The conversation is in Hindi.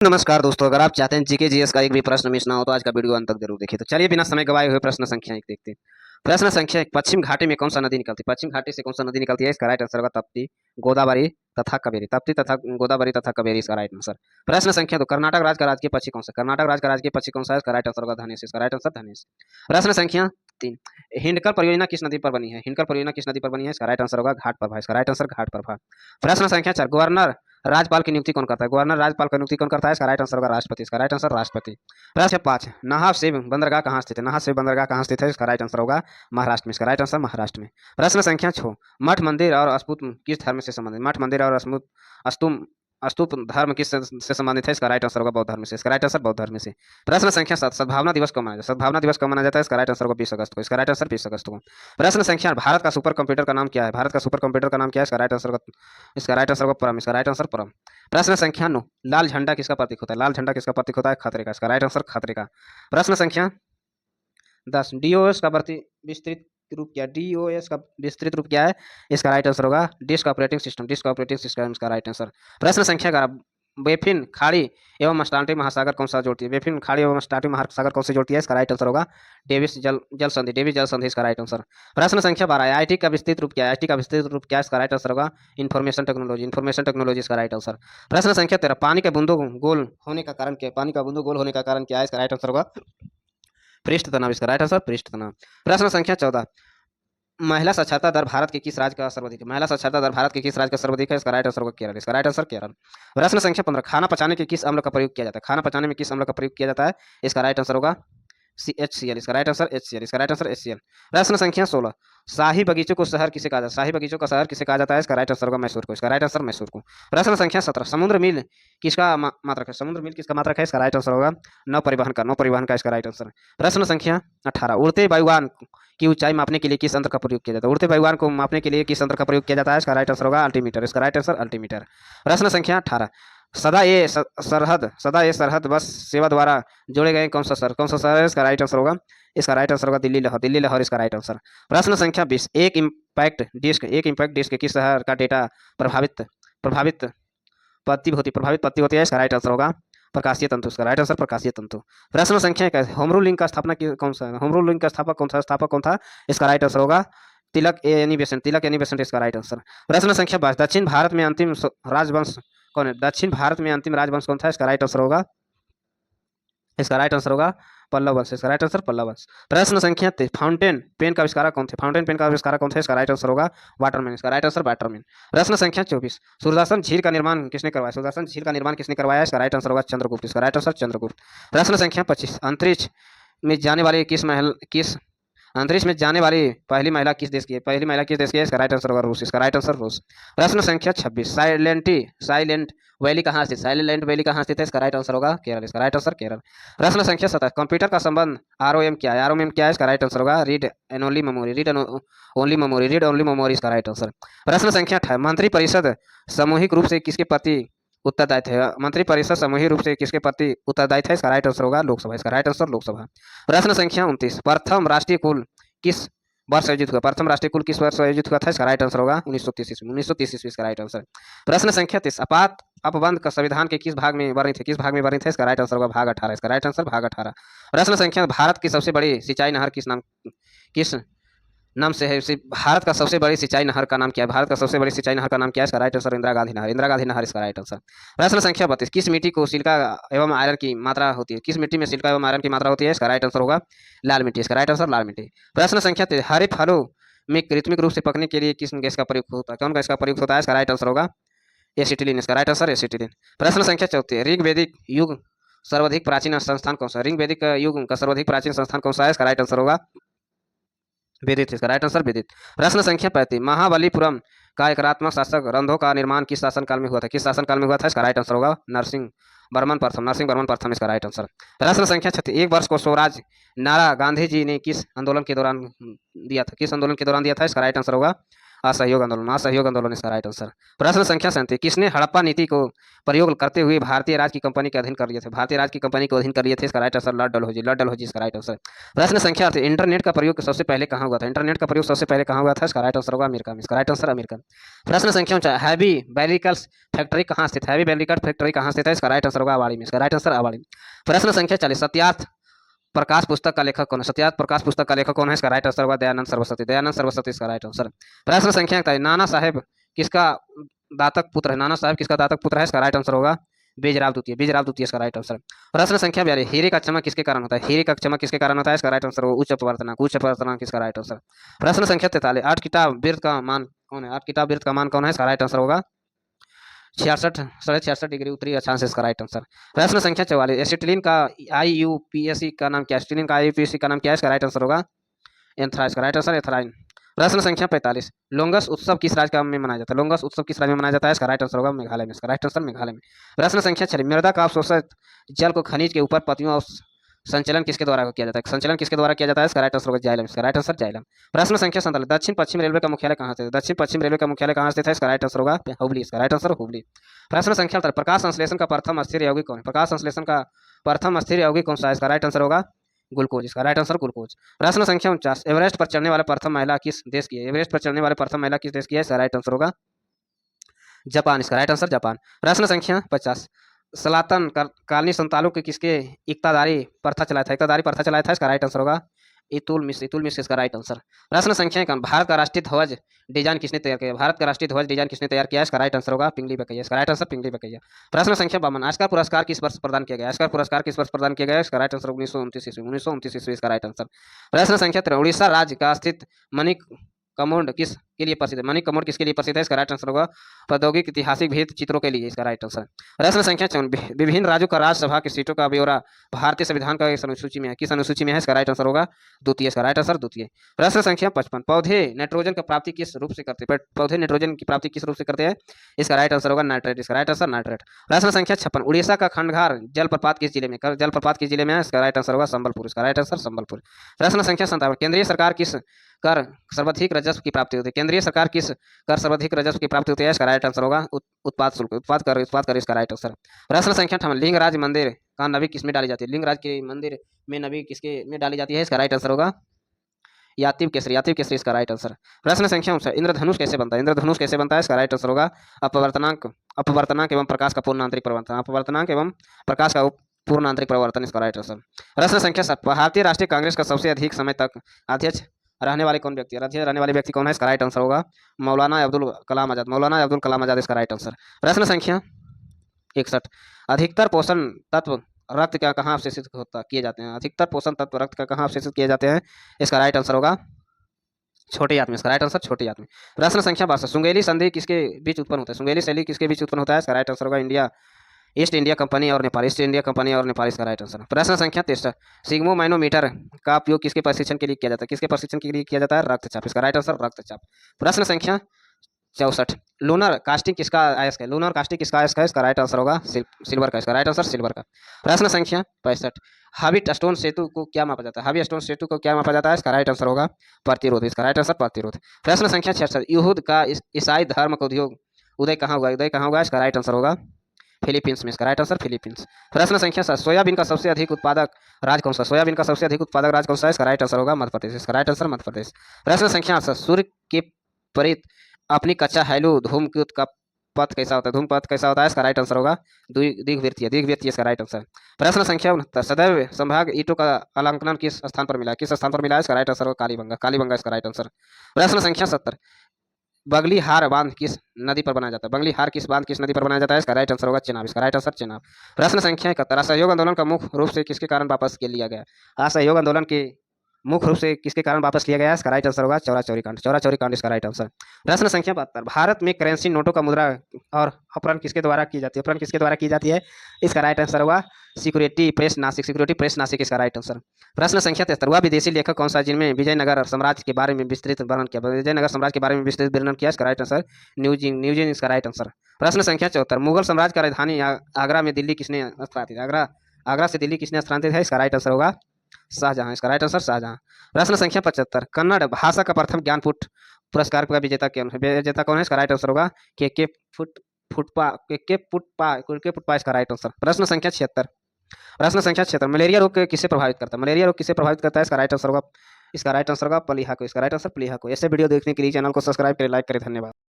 नमस्कार दोस्तों, अगर आप चाहते हैं जीके जीएस का एक भी प्रश्न मिस ना हो तो आज का वीडियो अंत तक जरूर देखिए। तो चलिए बिना समय गवाए हुए प्रश्न संख्या एक देखते हैं। प्रश्न संख्या एक, पश्चिम घाटी में कौन सा नदी निकलती है? पश्चिम घाटी से कौन सा नदी निकलती है? इसका राइट आंसर होगा तप्ती, गोदावरी तथा कावेरी। तप्ती तथा गोदावरी तथा कावेरी इसका राइट आंसर। प्रश्न संख्या दो, कर्नाटक राज्य का राजकीय पक्षी कौन सा? कर्नाटक राज्य का राजकीय पक्षी कौन सा है? इसका राइट आंसर होगा धनेश। इसका राइट आंसर धनेश। प्रश्न संख्या तीन, हिंडकल परियोजना किस नदी पर बनी है? हिंडकल परियोजना किस नदी पर बनी है? इसका राइट आंसर होगा घाट प्रभा। इसका राइट आंसर घाट प्रभा। प्रश्न संख्या चार, गवर्नर राज्यपाल की नियुक्ति कौन करता है? गवर्नर राज्यपाल की नियुक्ति कौन करता है? इसका राइट आंसर होगा राष्ट्रपति। इसका राइट आंसर राष्ट्रपति। प्रश्न पाँच, नाहर सेब बंदरगाह कहाँ स्थित है? नाहर सेब बंदरगाह कहाँ स्थित है? इसका राइट आंसर होगा महाराष्ट्र में। इसका राइट आंसर महाराष्ट्र में। प्रश्न संख्या छह, मठ मंदिर और स्तूप किस धर्म से संबंधित? मठ मंदिर और स्तूप स्तूप धर्म किस से संबंधित है? इसका राइट आंसर होगा बौद्ध धर्म से। इसका राइट आंसर बौद्ध धर्म से। प्रश्न संख्या सात, सद्भावना दिवस कब मनाया जाता है? सद्भावना दिवस कब मनाया जाता है? इसका राइट आंसर होगा 20 अगस्त को। इसका राइट आंसर 20 अगस्त को। प्रश्न संख्या, भारत का सुपर कंप्यूटर का नाम क्या है? भारत का सुपर कंप्यूटर का नाम क्या है? इसका राइट आंसर होगा परम। इसका राइट आंसर परम। प्रश्न संख्या नौ, लाल झंडा किसका प्रतीक होता है? लाल झंडा किसका प्रतीक होता है? खतरे का। इसका राइट आंसर खतरे का। प्रश्न संख्या 10, डीओएस का विस्तृत रूप क्या है? डीओएस का विस्तृत रूप क्या है? इसका राइट आंसर होगा disk operating system. Disk operating system इसका राइट आंसर। प्रश्न संख्या 11, बेफिन खाड़ी एवं अटलांटिक महासागर कौन सा जोड़ती है? बेफिन खाड़ी एवं अटलांटिक महासागर कौन सी जोड़ती है? इसका राइट आंसर होगा डेविस जल संधि। डेविस जल संधि इसका राइट आंसर। प्रश्न संख्या 12, आईटी का विस्तृत रूप क्या है? आईटी का विस्तृत रूप क्या है? इसका राइट आंसर होगा इन्फॉर्मेशन टेक्नोलॉजी। इन्फॉर्मेशन टेक्नोलॉजी इसका राइट आंसर। प्रश्न संख्या 13, पानी के बूंदों गोल होने का कारण क्या है? पानी का बूंदों गोल होने का कारण क्या है? इसका राइट आंसर होगा पृष्ठ तनाव। इसका राइट आंसर पृष्ठ तनाव। प्रश्न संख्या 14, महिला साक्षरता दर भारत के किस राज्य का सर्वाधिक है? महिला साक्षरता दर भारत के किस राज्य का सर्वाधिक है? इसका राइट आंसर होगा केरल। इसका राइट आंसर केरल। प्रश्न संख्या 15, खाना पचाने के किस अम्ल का प्रयोग किया जाता है? खाना पचाने में किस अम्ल का प्रयोग किया जाता है? इसका राइट आंसर होगा HCl। इसका राइट आंसर HCl। इसका राइट आंसर HCl। प्रश्न संख्या 16, शाही बगीचों को शहर किसे कहा जाता है? शाही बगीचों का शहर किसे कहा जाता है? इसका राइट आंसर होगा मैसूर को। इसका राइट आंसर मैसूर को। प्रश्न संख्या 17, समुद्र मील किसका मात्रक है? समुद्र मील किसका मात्रक है? इसका राइट आंसर होगा नौ परिवहन का। नौ परिवहन का इसका राइट आंसर। प्रश्न संख्या 18, उड़ते वायुयान की ऊंचाई मापने के लिए किस यंत्र का प्रयोग किया जाता है? उड़ते वायुयान को मापने के लिए किस यंत्र का प्रयोग किया जाता है? इसका राइट आंसर होगा अल्टीमीटर। इसका राइट आंसर अल्टीमीटर। प्रश्न संख्या 18, सदा ये सरहद बस सेवा द्वारा जोड़े गए कौन सा शहर है? इसका राइट आंसर होगा दिल्ली लाहौर। दिल्ली लाहौर इसका राइट आंसर। प्रश्न संख्या 20, एक इम्पैक्ट डिस्क किस शहर का डेटा प्रभावित पत्ती होती है? इसका राइट आंसर होगा प्रकाशीय तंतु। इसका राइट आंसर प्रकाशीय तंतु। प्रश्न संख्या 21, होम रूल लिंक का कौन सा है? होम रूल लिंक का स्थापक कौन था? इसका राइट आंसर होगा तिलक एनी बेसेंट इसका राइट आंसर। प्रश्न संख्या 22, दक्षिण भारत में अंतिम राजवंश कौन है? दक्षिण भारत में अंतिम राजवंश कौन था? इसका राइट आंसर होगा पल्लव वंश। इसका राइट आंसर पल्लव वंश। प्रश्न संख्या 23, फाउंटेन पेन का आविष्कारक कौन थे? फाउंटेन पेन का आविष्कारक कौन थे? इसका राइट आंसर होगा वाटरमैन। इसका राइट आंसर वाटरमैन। प्रश्न संख्या 24, सूर्यदासन झील का निर्माण किसने करवाया? सूर्यदासन झील का निर्माण किसने करवाया? इसका राइट आंसर होगा चंद्रगुप्त। इसका राइट आंसर चंद्रगुप्त। प्रश्न संख्या 25, अंतरिक्ष में जाने वाली पहली महिला किस देश की है? पहली महिला किस देश की है? इसका राइट आंसर होगा रूस। इसका राइट आंसर रूस। प्रश्न संख्या 26, साइलेंट वैली कहाँ स्थित? साइलेंट वैली कहाँ स्थित है? इसका राइट आंसर होगा केरल। इसका राइट आंसर केरल। प्रश्न संख्या 27, कंप्यूटर का संबंध ROM क्या है? ROM क्या है? इसका राइट आंसर होगा रीड ओनली मेमोरी। इसका राइट आंसर। प्रश्न संख्या 28, मंत्री परिषद सामूहिक रूप से किसके प्रति उत्तरदायित्व है? मंत्री परिषद सामूहिक रूप से किसके प्रति उत्तरदायित्व है? इसका राइट आंसर होगा लोकसभा। इसका राइट आंसर लोकसभा। प्रश्न संख्या 29, प्रथम राष्ट्रीय कुल किस वर्ष आयोजित हुआ? प्रथम राष्ट्रीय कुल किस वर्ष आयोजित हुआ था? इसका राइट आंसर होगा 1930 ईस्वी। 1930 ईस्वी इसका राइट आंसर। प्रश्न संख्या 30, अपबंध का संविधान के किस भाग में वर्णित है? किस भाग में वर्णित है? इसका राइट आंसर होगा भाग 18। इसका राइट आंसर भाग 18। प्रश्न संख्या, भारत की सबसे बड़ी सिंचाई नहर किस नाम से है? भारत का सबसे बड़ी सिंचाई नहर का नाम क्या है? भारत का सबसे बड़ी सिंचाई नहर का नाम क्या है? इसका राइट आंसर इंदिरा गांधी नहर। इंदिरा गांधी नहर इसका राइट आंसर। प्रश्न संख्या 32, किस मिट्टी को सिलिका एवं आयरन की मात्रा होती है? किस मिट्टी में सिलिका एवं आयरन की मात्रा होती है? इसका राइट आंसर होगा लाल मिट्टी। इसका राइट आंसर लाल मिट्टी। प्रश्न संख्या 23, हरे फलों में कृत्रिम रूप से पकने के लिए किस गैस का प्रयोग होता है? कौन गैस का प्रयोग होता है? इसका राइट आंसर होगा एसिटिलीन। इसका राइट आंसर एसिटिलीन। प्रश्न संख्या 34, ऋग्वैदिक युग सर्वाधिक प्राचीन संस्थान कौन सा? ऋग्वैदिक युग का सर्वाधिक प्राचीन संस्थान कौन सा है? इसका राइट आंसर होगा वेदित। इसका राइट आंसर वेदित। प्रश्न संख्या 35, महाबलीपुरम का एकात्मक शासक रंधों का निर्माण किस शासनकाल में हुआ था? किस शासनकाल में हुआ था? इसका राइट आंसर होगा नरसिंह वर्मन प्रथम। इसका राइट आंसर। प्रश्न संख्या 36, एक वर्ष को स्वराज नारा गांधी जी ने किस आंदोलन के दौरान दिया था? किस आंदोलन के दौरान दिया था? इसका राइट आंसर होगा असहयोग आंदोलन, असहयोग आंदोलन इसका राइट आंसर। प्रश्न संख्या 37, किसने हड़प्पा नीति को प्रयोग करते हुए भारतीय राज की कंपनी के अधीन कर लिए थे? भारतीय राज की कंपनी को अधीन कर लिए थे, इसका right answer Lord Dalhousie, Lord Dalhousie इसका राइट आंसर। प्रश्न संख्या 38, इंटरनेट का प्रयोग सबसे पहले कहाँ हुआ था? इंटरनेट का प्रयोग सबसे पहले कहाँ हुआ था? इसका राइट आंसर होगा अमेरिका में, इसका राइट आंसर अमेरिका। प्रश्न संख्या 49, हैवी बैरिकल्स फैक्ट्री कहाँ स्थित है? हैवी बैरिकल्स फैक्ट्री कहाँ स्थित है? इसका राइट आंसर होगा अवाड़ी में, इसका राइट आंसर अवाड़ी। प्रश्न संख्या 40, सत्यार्थ प्रकाश पुस्तक का लेखक कौन है? सत्यार्थ प्रकाश पुस्तक का लेखक कौन है? इसका राइट आंसर होगा दयानंद सरस्वती, दयानंद सरस्वती इसका राइट आंसर। प्रश्न संख्या 41, नाना साहेब किसका दातक पुत्र है? नाना साहेब किसका दातक पुत्र है? इसका राइट आंसर होगा बेजराव द्वितीय, बेजराव द्वितीय इसका राइट आंसर। प्रश्न संख्या 42, हीरे का चमक किसके कारण होता है? हीरे का चमक किसके कारण होता है? इसका राइट आंसर होगा उच्च अपवर्तनांक, उच्च अपवर्तनांक इसका राइट आंसर। प्रश्न संख्या 43, 8 किताब वृत्त का मान कौन है? 8 किताब वृत्त का मान कौन है? इसका राइट आंसर होगा 66 66.5 डिग्री उत्तरी अक्षांश इसका राइट आंसर। प्रश्न संख्या 44, एसिटिलीन का आईयूपीएसी का नाम क्या है? एसिटिलीन का आईयूपीएसी का नाम क्या है? इसका राइट आंसर होगा एंथ्रा, इसका राइट आंसर एथराइन। प्रश्न संख्या 45, लोंगस उत्सव किस राज्य में मनाया जाता है? लोंगस उत्सव किस राज्य में मनाया जाता है? इसका राइट आंसर होगा मेघालय में, इसका राइट आंसर मेघालय में। प्रश्न संख्या 46, मृदा का अवशोषित जल को खनिज के ऊपर पत्तियों और संचलन किसके द्वारा किया जाता है? संचलन किसके द्वारा किया जाता है? इसका राइट आंसर होगा जाइलम, इसका राइट आंसर जाइलम। प्रश्न संख्या 47, दक्षिण पश्चिम रेलवे का मुख्यालय कहाँ स्थित है? दक्षिण पश्चिम रेलवे का मुख्यालय कहाँ स्थित है? इसका राइट आंसर होगा हुबली, इसका राइट आंसर हुबली। प्रश्न संख्या 48, प्रकाश संश्लेषण का प्रथम अस्थिर यौगिक कौन है? प्रकाश संश्लेषण का प्रथम अस्थिर यौगिक कौन सा है? इसका राइट आंसर होगा ग्लूकोज, इसका राइट आंसर ग्लूकोज। प्रश्न संख्या 49, एवरेस्ट पर चढ़ने वाला प्रथम महिला किस देश की है? एवरेस्ट पर चढ़ने वाले प्रथम महिला किस देश की है? इसका राइट आंसर होगा जापान, इसका राइट आंसर जापान। प्रश्न संख्या 50, सनातन कालनी संतालों के किसके इक्तादारी प्रथा चलाया था? इक्तादारी प्रथा चलाया था, इसका राइट आंसर होगा इतुलमिश, इतुलमिश इसका राइट आंसर। प्रश्न संख्या 51, भारत का राष्ट्रीय ध्वज डिजाइन किसने तैयार किया? भारत का राष्ट्रीय ध्वज डिजाइन किसने तैयार किया? इसका राइट आंसर होगा पिंगली बकैया, इसका राइट आंसर पिंगली बकैया। प्रश्न संख्या 52, ऑस्कर पुरस्कार किस वर्ष प्रदान किया गया? ऑस्कर पुरस्कार किस वर्ष प्रदान किया गया? इसका राइट आंसर 1929 ईस्वी, 1929 ईस्वी इसका राइट आंसर। प्रश्न संख्या 53, उड़ीसा राज्य का स्थित मणिक कमोड किस के लिए प्रसिद्ध है? मणिक कमोड किसके लिए प्रसिद्ध है? इसका राइट आंसर होगा प्रौद्योगिक ऐतिहासिक भेद चित्रों के लिए, इसका राइट आंसर। प्रश्न संख्या 54, विभिन्न राज्यों का राज्यसभा की सीटों का ब्यौरा भारतीय संविधान का इस अनुसूची में है, किस अनुसूची में है? इसका राइट आंसर होगा द्वितीय, इसका राइट आंसर द्वितीय। प्रश्न संख्या 55, पौधे नाइट्रोजन की प्राप्ति किस रूप से करते हैं? पौधे नाइट्रोजन की प्राप्ति किस रूप से करते हैं? इसका राइट आंसर होगा नाइट्रेट, इसका राइट आंसर नाइट्रेट। प्रश्न संख्या 56, उड़ीसा का खंडघार जलप्रपात किस जिले में? जलप्रपात किस जिले में है? इसका राइट आंसर होगा संबलपुर, इसका राइट आंसर संबलपुर। प्रश्न संख्या 57, केंद्रीय सरकार किस कर सर्वाधिक राजस्व की प्राप्ति होती है? केंद्रीय सरकार किस कर सर्वाधिक राजस्व की प्राप्ति होती है? इसका राइट आंसर होगा उत्पाद शुल्क, उत्पाद कर इसका राइट आंसर। प्रश्न संख्या 58, लिंगराज मंदिर का नबी किसमें डाली जाती है? लिंगराज के मंदिर में नबी किसके में डाली जाती है? इसका राइट आंसर होगा यातिव केसरी, यातिव केसरी इसका राइट आंसर। प्रश्न संख्या 59, इंद्रधनुष कैसे बनता है? इंद्रधनुष कैसे बनता है? इसका राइट आंसर होगा अपवर्तनांक, अपवर्तनांक एवं प्रकाश का पूर्ण आंतरिक परिवर्तन, अपवर्तनांक एवं प्रकाश का पूर्ण आंतरिक परिवर्तन इसका राइट आंसर। प्रश्न संख्या 7, भारतीय राष्ट्रीय कांग्रेस का सबसे अधिक समय तक अध्यक्ष रहने वाले कौन व्यक्ति है? अध्यक्ष रहने वाले व्यक्ति कौन है? इसका राइट आंसर होगा मौलाना अब्दुल कलाम आजाद, मौलाना अब्दुल कलाम आजाद इसका राइट आंसर। प्रश्न संख्या 61, अधिकतर पोषण तत्व रक्त का कहाँ अवशेषित होता किए जाते हैं? अधिकतर पोषण तत्व रक्त का कहाँ अवशेषित किए जाते हैं? इसका राइट आंसर होगा छोटे आंत में, इसका राइट आंसर छोटे आंत में। प्रश्न संख्या 62, सुंगेली संधि किसके बीच उत्पन्न होता है? सुंगेली संधि किसके बीच उत्पन्न होता है? इसका राइट आंसर होगा इंडिया ईस्ट इंडिया कंपनी और नेपाल, ईस्ट इंडिया कंपनी और नेपाल इसका राइट आंसर। प्रश्न संख्या 63, सिग्मोमाइनोमीटर का उपयोग किसके परीक्षण के लिए किया जाता है? किसके परीक्षण के लिए किया जाता है? रक्तचाप, इसका राइट आंसर रक्तचाप। प्रश्न संख्या 64, लूनर कास्टिंग किसका अयस्क है? लूनर कास्टिंग किसका अयस्क है? इसका राइट आंसर होगा सिल्वर का, इसका राइट आंसर सिल्वर का। प्रश्न संख्या 65, हाविट स्टोन सेतु को क्या मापा जाता है? हावी स्टोन सेतु को क्या मापा जाता है? इसका राइट आंसर होगा प्रतिरोध, इसका राइट आंसर प्रतिरोध। प्रश्न संख्या 66, यहूद का ईसाई धर्म का उद्योग उदय कहाँ हुआ? उदय कहाँ हुआ? इसका राइट आंसर होगा फिलीपींस में, इसका राइट आंसर फिलीपींस। प्रश्न संख्या 7, सोयाबीन का सबसे अधिक उत्पादक राज्य कौन सा? सोयाबीन का सबसे अधिक उत्पादक राज्य कौन सा है? इसका राइट आंसर होगा मध्य प्रदेश, इसका राइट आंसर मध्य प्रदेश। प्रश्न संख्या 8, सूर्य के परित अपनी कक्षा हैलू धूमकेतु का पथ कैसा होता है? धूमपथ कैसा होता है? इसका राइट आंसर होगा दीर्घवृत्तीय, दीर्घवृत्तीय इसका राइट आंसर। प्रश्न संख्या 69, सदैव संभाग ईंटों का अलंकरण किस स्थान पर मिला है? किस स्थान पर मिला है? इसका राइट आंसर होगा कालीबंगा, कालीबंगा इसका राइट आंसर। प्रश्न संख्या 70, बगली हार बांध किस नदी पर बनाया जाता है? बगली हार किस बांध किस नदी पर बनाया जाता है? इसका राइट आंसर होगा चेनाब, इसका राइट आंसर चेनाब। प्रश्न संख्या 71, असहयोग आंदोलन का मुख्य रूप से किसके कारण वापस लिया गया? असहयोग आंदोलन के मुख्य रूप से किसके कारण वापस लिया गया? इसका राइट आंसर होगा चौरा चौरी कांड, चौरा चौरी कांड इसका राइट आंसर। प्रश्न संख्या 72, भारत में करेंसी नोटों का मुद्रा और अपहरण किसके द्वारा की जाती है? अपहरण किसके द्वारा की जाती है? इसका राइट आंसर होगा security press Nashik, security press Nashik इसका राइट आंसर। प्रश्न संख्या 73, वह विदेशी लेखक कौन सा जिनमें विजयनगर साम्राज्य के बारे में विस्तृत वर्णन किया? विजयनगर साम्राज्य के बारे में विस्तृत वर्णन किया, इसका राइट आंसर न्यूजीन इसका राइट आंसर। प्रश्न संख्या 74, मुगल साम्राज्य का राजधानी आगरा में दिल्ली किसने स्थापित? आगरा से दिल्ली किसने स्थानांतरित है? इसका राइट आंसर होगा शाहजहां, इसका राइट आंसर शाहजहां। प्रश्न संख्या 75, कन्नड़ भाषा का प्रथम ज्ञानकूट पुरस्कार का विजेता कौन है? इसका राइट आंसर होगा के फुटपा इसका राइट आंसर। प्रश्न संख्या 76। मलेरिया रोग किसे प्रभावित करता है? मलेरिया रोग किसे प्रभावित करता है? इसका राइट आंसर होगा प्लीहा को। इसका राइट आंसर प्लीहा को। ऐसे वीडियो देखने के लिए चैनल को सब्सक्राइब करें, लाइक करें। धन्यवाद।